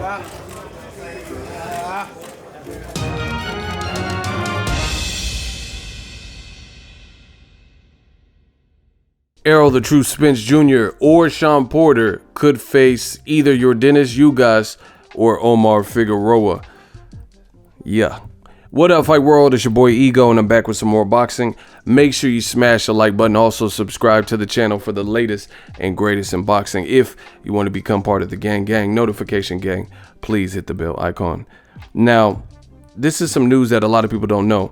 Errol the True Spence Jr. or Shawn Porter could face either Yordenis Ugas or Omar Figueroa. Yeah. What up, Fight World? It's your boy Ego, and I'm back with some more boxing. Make sure you smash the like button. Also, subscribe to the channel for the latest and greatest in boxing. If you want to become part of the gang notification gang, please hit the bell icon. Now, this is some news that a lot of people don't know.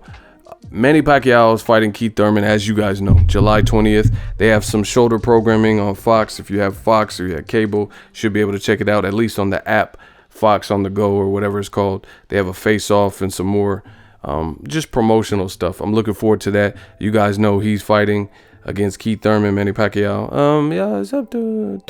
Manny Pacquiao is fighting Keith Thurman, as you guys know, July 20th. They have some shoulder programming on Fox. If you have Fox or you have cable, you should be able to check it out, at least on the app, Fox on the Go or whatever it's called. They have a face-off and some more just promotional stuff. I'm looking forward to that. You guys know he's fighting against Keith Thurman, Manny Pacquiao. Yeah, it's up to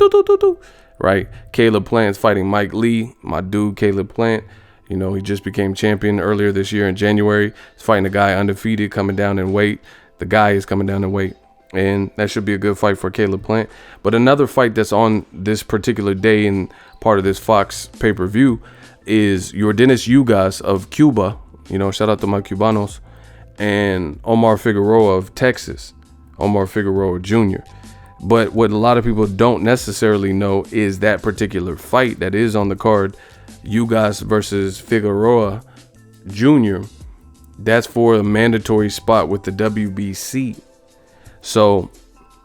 right. Caleb Plant's fighting Mike Lee, my dude Caleb Plant. You know, he just became champion earlier this year in January. He's fighting a guy undefeated, coming down in weight. The guy is coming down in weight, and that should be a good fight for Caleb Plant. But another fight that's on this particular day and part of this Fox pay-per-view is Yordenis Ugas of Cuba. You know, shout out to my Cubanos. And Omar Figueroa of Texas. Omar Figueroa Jr. But what a lot of people don't necessarily know is that particular fight that is on the card, Ugas versus Figueroa Jr., that's for a mandatory spot with the WBC. So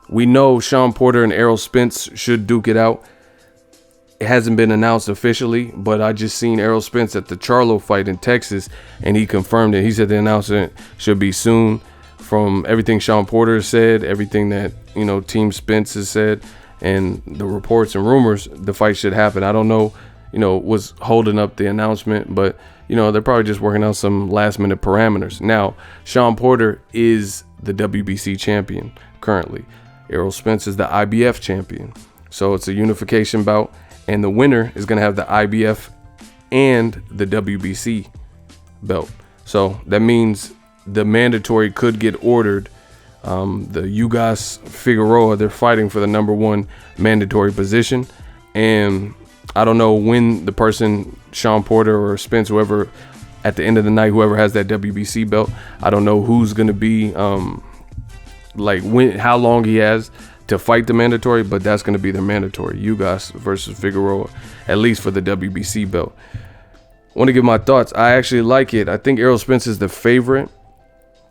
we know Shawn Porter and Errol Spence should duke it out. It hasn't been announced officially, but I just seen Errol Spence at the Charlo fight in Texas, and he confirmed it. He said the announcement should be soon. From everything Shawn Porter said, everything that, you know, Team Spence has said, and the reports and rumors, the fight should happen. I don't know, you know, what's holding up the announcement, but, you know, they're probably just working out some last minute parameters. Now, Shawn Porter is the WBC champion currently. Errol Spence is the IBF champion. So it's a unification bout, and the winner is going to have the IBF and the WBC belt. So that means the mandatory could get ordered. The Ugas Figueroa, they're fighting for the #1 mandatory position. And I don't know when the person, Shawn Porter or Spence, whoever, at the end of the night, whoever has that WBC belt, I don't know who's going to be, how long he has to fight the mandatory, but that's going to be their mandatory. Ugas versus Figueroa, at least for the WBC belt. I want to give my thoughts. I actually like it. I think Errol Spence is the favorite.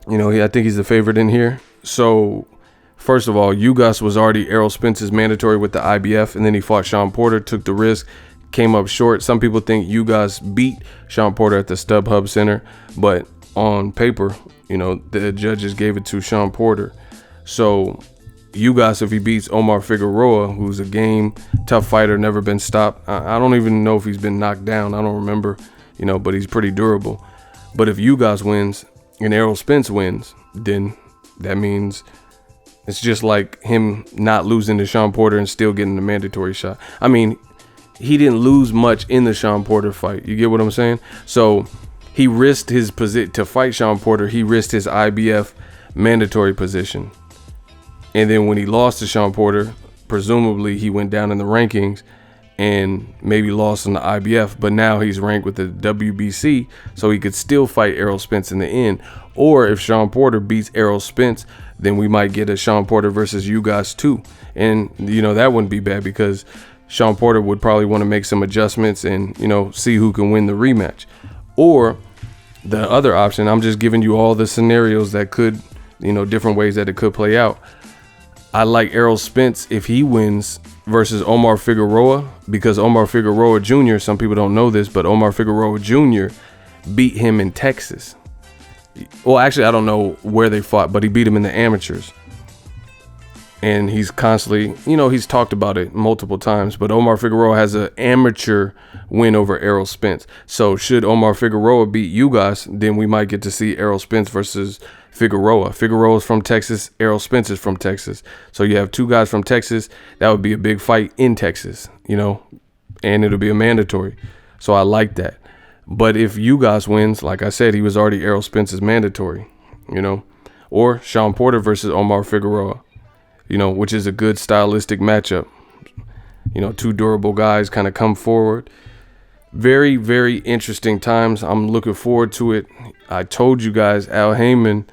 You know, I think he's the favorite in here. So, first of all, Ugas was already Errol Spence's mandatory with the IBF, and then he fought Shawn Porter, took the risk, came up short. Some people think Ugas beat Shawn Porter at the StubHub Center, but on paper, you know, the judges gave it to Shawn Porter. So, Ugas, if he beats Omar Figueroa, who's a game, tough fighter, never been stopped. I don't even know if he's been knocked down. I don't remember, you know, but he's pretty durable. But if Ugas wins and Errol Spence wins, then that means it's just like him not losing to Shawn Porter and still getting the mandatory shot. I mean, he didn't lose much in the Shawn Porter fight. You get what I'm saying? So he risked his position to fight Shawn Porter. He risked his IBF mandatory position. And then when he lost to Shawn Porter, presumably he went down in the rankings and maybe lost in the IBF, but now he's ranked with the WBC, so he could still fight Errol Spence in the end. Or if Shawn Porter beats Errol Spence, then we might get a Shawn Porter versus Ugas 2. And, you know, that wouldn't be bad because Shawn Porter would probably want to make some adjustments and, you know, see who can win the rematch. Or the other option, I'm just giving you all the scenarios that could, you know, different ways that it could play out. I like Errol Spence if he wins versus Omar Figueroa, because Omar Figueroa Jr., some people don't know this, but Omar Figueroa Jr. beat him in Texas. Well, actually, I don't know where they fought, but he beat him in the amateurs. And he's constantly, you know, he's talked about it multiple times, but Omar Figueroa has an amateur win over Errol Spence. So should Omar Figueroa beat Ugas, then we might get to see Errol Spence versus Figueroa. Figueroa's from Texas. Errol Spence is from Texas. So you have two guys from Texas. That would be a big fight in Texas, you know, and it'll be a mandatory. So I like that. But if Ugas wins, like I said, he was already Errol Spence's mandatory, you know, or Shawn Porter versus Omar Figueroa, you know, which is a good stylistic matchup. You know, two durable guys kind of come forward. Very, very interesting times. I'm looking forward to it. I told you guys, Al Heyman,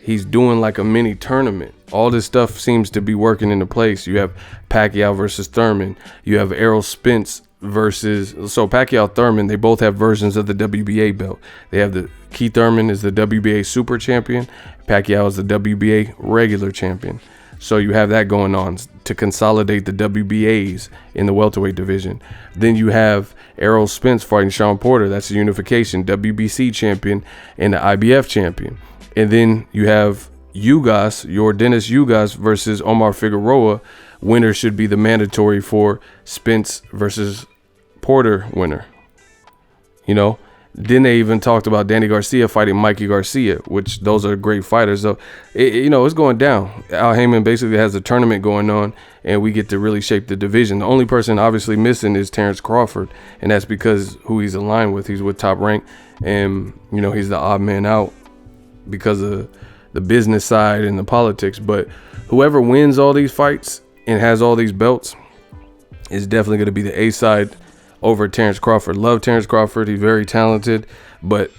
he's doing like a mini tournament. All this stuff seems to be working into place. You have Pacquiao versus Thurman. You have ERROL Spence versus, so Pacquiao, Thurman, they both have versions of the WBA belt. They have Keith Thurman is the WBA super champion. Pacquiao is the WBA regular champion. So you have that going on to consolidate the WBAs in the welterweight division. Then you have ERROL Spence fighting Shawn Porter. That's the unification, WBC champion and the IBF champion. And then you have Yordenis Ugas versus Omar Figueroa. Winner should be the mandatory for Spence versus Porter winner. You know, then they even talked about Danny Garcia fighting Mikey Garcia, which those are great fighters. So, it's going down. Al Heyman basically has a tournament going on, and we get to really shape the division. The only person obviously missing is Terrence Crawford, and that's because who he's aligned with. He's with Top Rank, and, he's the odd man out because of the business side and the politics. But whoever wins all these fights and has all these belts is definitely going to be the A side over Terrence Crawford. Love Terrence Crawford. He's very talented. But,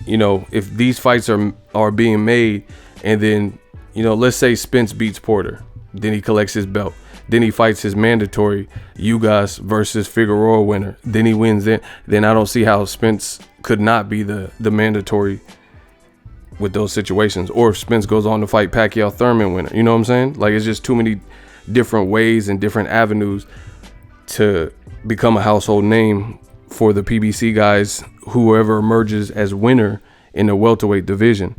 if these fights are being made and then, let's say Spence beats Porter, then he collects his belt. Then he fights his mandatory Ugas versus Figueroa winner. Then he wins. Then I don't see how Spence could not be the mandatory with those situations. Or if Spence goes on to fight Pacquiao Thurman winner. You know what I'm saying? Like, it's just too many different ways and different avenues to become a household name for the PBC guys, whoever emerges as winner in the welterweight division.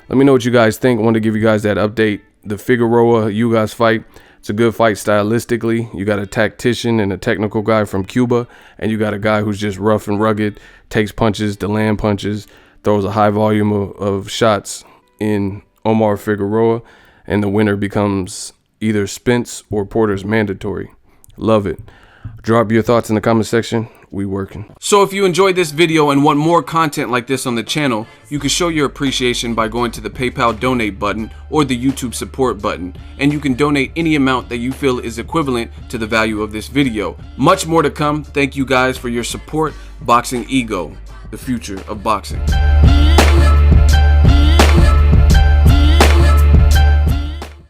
Let me know what you guys think. I want to give you guys that update. The Figueroa Ugas fight, it's a good fight stylistically. You got a tactician and a technical guy from Cuba, and you got a guy who's just rough and rugged, takes punches to land punches, throws a high volume of shots in Omar Figueroa, and the winner becomes either Spence or Porter's mandatory. Love it. Drop your thoughts in the comment section. We working. So if you enjoyed this video and want more content like this on the channel, you can show your appreciation by going to the PayPal donate button or the YouTube support button, and you can donate any amount that you feel is equivalent to the value of this video. Much more to come. Thank you guys for your support. Boxingego, the future of boxing.